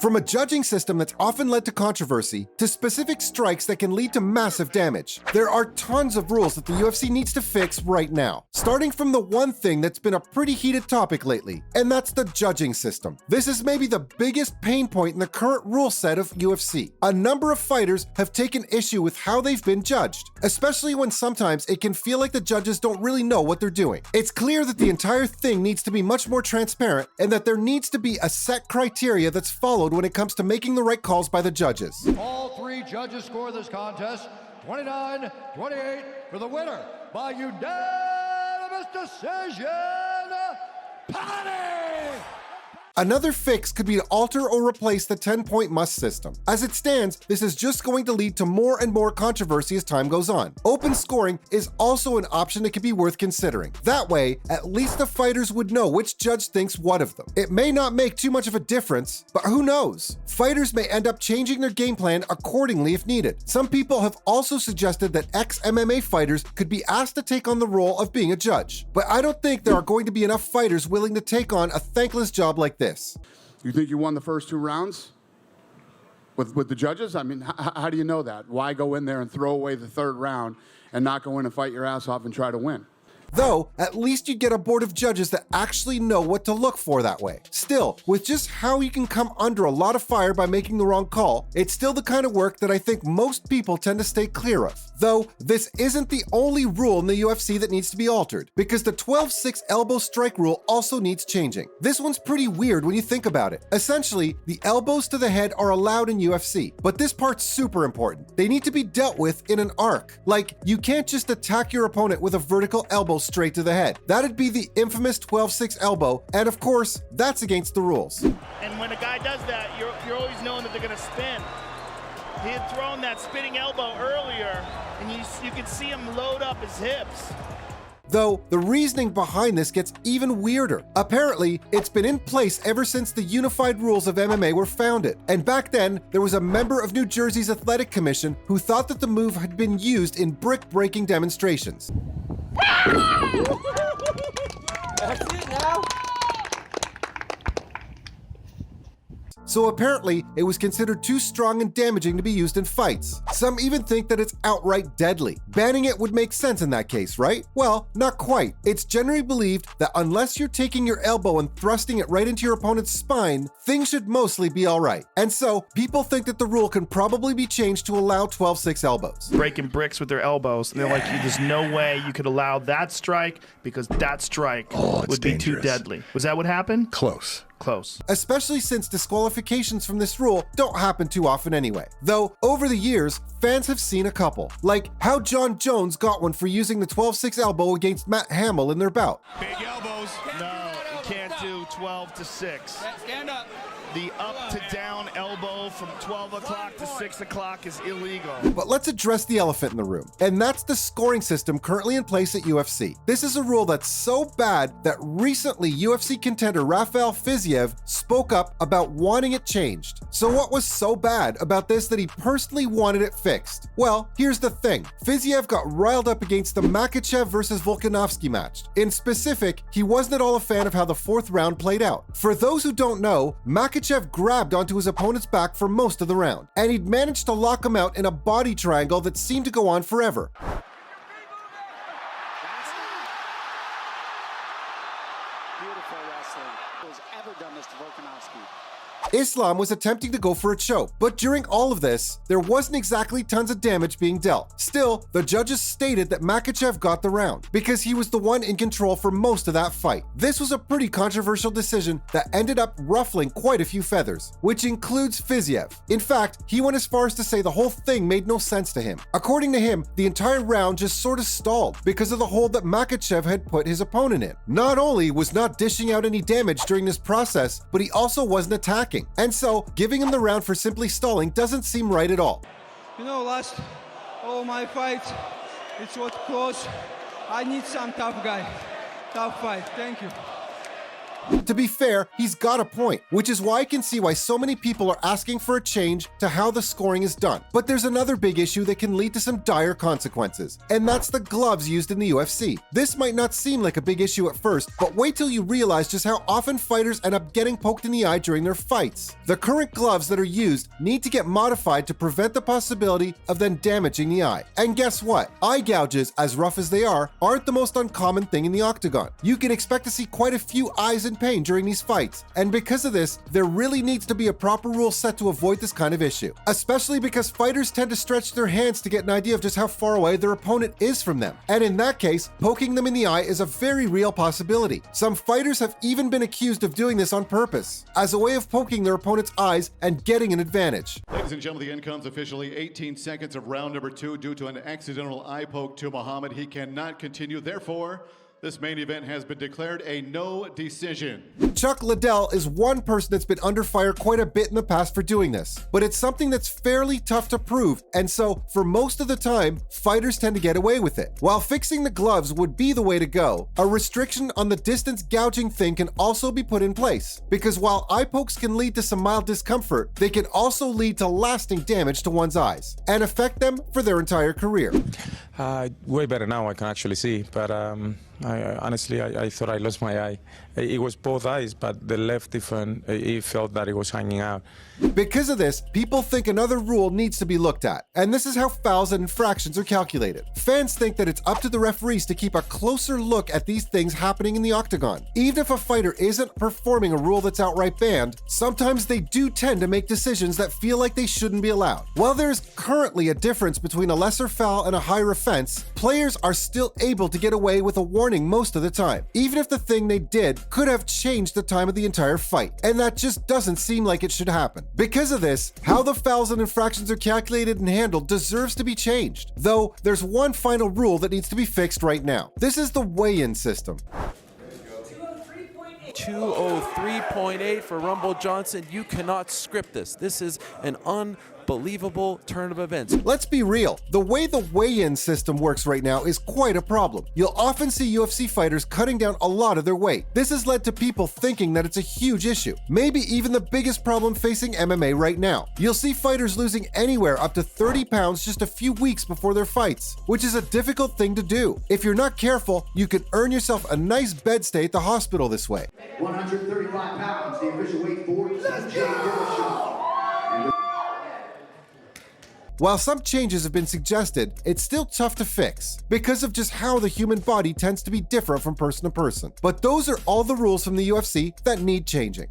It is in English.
From a judging system that's often led to controversy to specific strikes that can lead to massive damage, there are tons of rules that the UFC needs to fix right now. Starting from the one thing that's been a pretty heated topic lately, and that's the judging system. This is maybe the biggest pain point in the current rule set of UFC. A number of fighters have taken issue with how they've been judged, especially when sometimes it can feel like the judges don't really know what they're doing. It's clear that the entire thing needs to be much more transparent and that there needs to be a set criteria that's followed when it comes to making the right calls by the judges. All three judges score this contest 29-28 for the winner by unanimous decision, Paddy! Another fix could be to alter or replace the 10-point must system. As it stands, this is just going to lead to more and more controversy as time goes on. Open scoring is also an option that could be worth considering. That way, at least the fighters would know which judge thinks what of them. It may not make too much of a difference, but who knows? Fighters may end up changing their game plan accordingly if needed. Some people have also suggested that ex-MMA fighters could be asked to take on the role of being a judge. But I don't think there are going to be enough fighters willing to take on a thankless job like this. You think you won the first 2 rounds with the judges? I mean, how do you know that? Why go in there and throw away the 3rd round and not go in and fight your ass off and try to win? Though, at least you get a board of judges that actually know what to look for that way. Still, with just how you can come under a lot of fire by making the wrong call, it's still the kind of work that I think most people tend to stay clear of. Though, this isn't the only rule in the UFC that needs to be altered, because the 12-6 elbow strike rule also needs changing. This one's pretty weird when you think about it. Essentially, the elbows to the head are allowed in UFC, but this part's super important. They need to be dealt with in an arc. Like, you can't just attack your opponent with a vertical elbow straight to the head. That'd be the infamous 12-6 elbow, and of course, that's against the rules. And when a guy does that, you're always knowing that they're gonna spin. He had thrown that spinning elbow earlier, and you can see him load up his hips. Though, the reasoning behind this gets even weirder. Apparently, it's been in place ever since the unified rules of MMA were founded. And back then, there was a member of New Jersey's Athletic Commission who thought that the move had been used in brick-breaking demonstrations. That's it now. So apparently, it was considered too strong and damaging to be used in fights. Some even think that it's outright deadly. Banning it would make sense in that case, right? Well, not quite. It's generally believed that unless you're taking your elbow and thrusting it right into your opponent's spine, things should mostly be alright. And so, people think that the rule can probably be changed to allow 12-6 elbows. Breaking bricks with their elbows, and they're like, there's no way you could allow that strike because that strike would be too deadly. Was that what happened? Close. Especially since disqualifications from this rule don't happen too often anyway. Though, over the years, fans have seen a couple. Like how John Jones got one for using the 12-6 elbow against Matt Hamill in their bout. Big elbows. No, you can't do 12-6. Stand up. The up to down elbow from 12 o'clock to 6 o'clock is illegal. But let's address the elephant in the room, and that's the scoring system currently in place at UFC. This is a rule that's so bad that recently UFC contender Rafael Fiziev spoke up about wanting it changed. So what was so bad about this that he personally wanted it fixed? Well, here's the thing. Fiziev got riled up against the Makhachev versus Volkanovski match. In specific, he wasn't at all a fan of how the 4th round played out. For those who don't know, Makhachev grabbed onto his opponent's back for most of the round, and he'd managed to lock him out in a body triangle that seemed to go on forever. Beautiful wrestling. Who's ever done this to Volkanovski? Islam was attempting to go for a choke, but during all of this, there wasn't exactly tons of damage being dealt. Still, the judges stated that Makhachev got the round, because he was the one in control for most of that fight. This was a pretty controversial decision that ended up ruffling quite a few feathers, which includes Fiziev. In fact, he went as far as to say the whole thing made no sense to him. According to him, the entire round just sort of stalled because of the hold that Makhachev had put his opponent in. Not only was not dishing out any damage during this process, but he also wasn't attacking. And so, giving him the round for simply stalling doesn't seem right at all. You know, last all my fights, it was close. I need some tough guy. Tough fight. Thank you. To be fair, he's got a point, which is why I can see why so many people are asking for a change to how the scoring is done. But there's another big issue that can lead to some dire consequences, and that's the gloves used in the UFC. This might not seem like a big issue at first, but wait till you realize just how often fighters end up getting poked in the eye during their fights. The current gloves that are used need to get modified to prevent the possibility of them damaging the eye. And guess what? Eye gouges, as rough as they are, aren't the most uncommon thing in the octagon. You can expect to see quite a few eyes in pain during these fights, and because of this, there really needs to be a proper rule set to avoid this kind of issue, especially because fighters tend to stretch their hands to get an idea of just how far away their opponent is from them, and in that case, poking them in the eye is a very real possibility. Some fighters have even been accused of doing this on purpose, as a way of poking their opponent's eyes and getting an advantage. Ladies and gentlemen, the end comes officially 18 seconds of round number 2 due to an accidental eye poke to Muhammad. He cannot continue, therefore, this main event has been declared a no decision. Chuck Liddell is one person that's been under fire quite a bit in the past for doing this, but it's something that's fairly tough to prove, and so for most of the time, fighters tend to get away with it. While fixing the gloves would be the way to go, a restriction on the distance gouging thing can also be put in place, because while eye pokes can lead to some mild discomfort, they can also lead to lasting damage to one's eyes and affect them for their entire career. Way better now, I can actually see, but honestly, I thought I lost my eye. It was both eyes, but the left different, it felt that it was hanging out. Because of this, people think another rule needs to be looked at, and this is how fouls and infractions are calculated. Fans think that it's up to the referees to keep a closer look at these things happening in the octagon. Even if a fighter isn't performing a rule that's outright banned, sometimes they do tend to make decisions that feel like they shouldn't be allowed. While there's currently a difference between a lesser foul and a higher offense, players are still able to get away with a warning most of the time, even if the thing they did could have changed the time of the entire fight, and that just doesn't seem like it should happen. Because of this, how the fouls and infractions are calculated and handled deserves to be changed, though there's one final rule that needs to be fixed right now. This is the weigh-in system. 203.8 for Rumble Johnson. You cannot script this. This is an unbelievable turn of events. Let's be real. The way the weigh-in system works right now is quite a problem. You'll often see UFC fighters cutting down a lot of their weight. This has led to people thinking that it's a huge issue, maybe even the biggest problem facing MMA right now. You'll see fighters losing anywhere up to 30 pounds just a few weeks before their fights, which is a difficult thing to do. If you're not careful, you could earn yourself a nice bed stay at the hospital this way. 135 pounds, the official weight for Jay Dillashaw. While some changes have been suggested, it's still tough to fix because of just how the human body tends to be different from person to person. But those are all the rules from the UFC that need changing.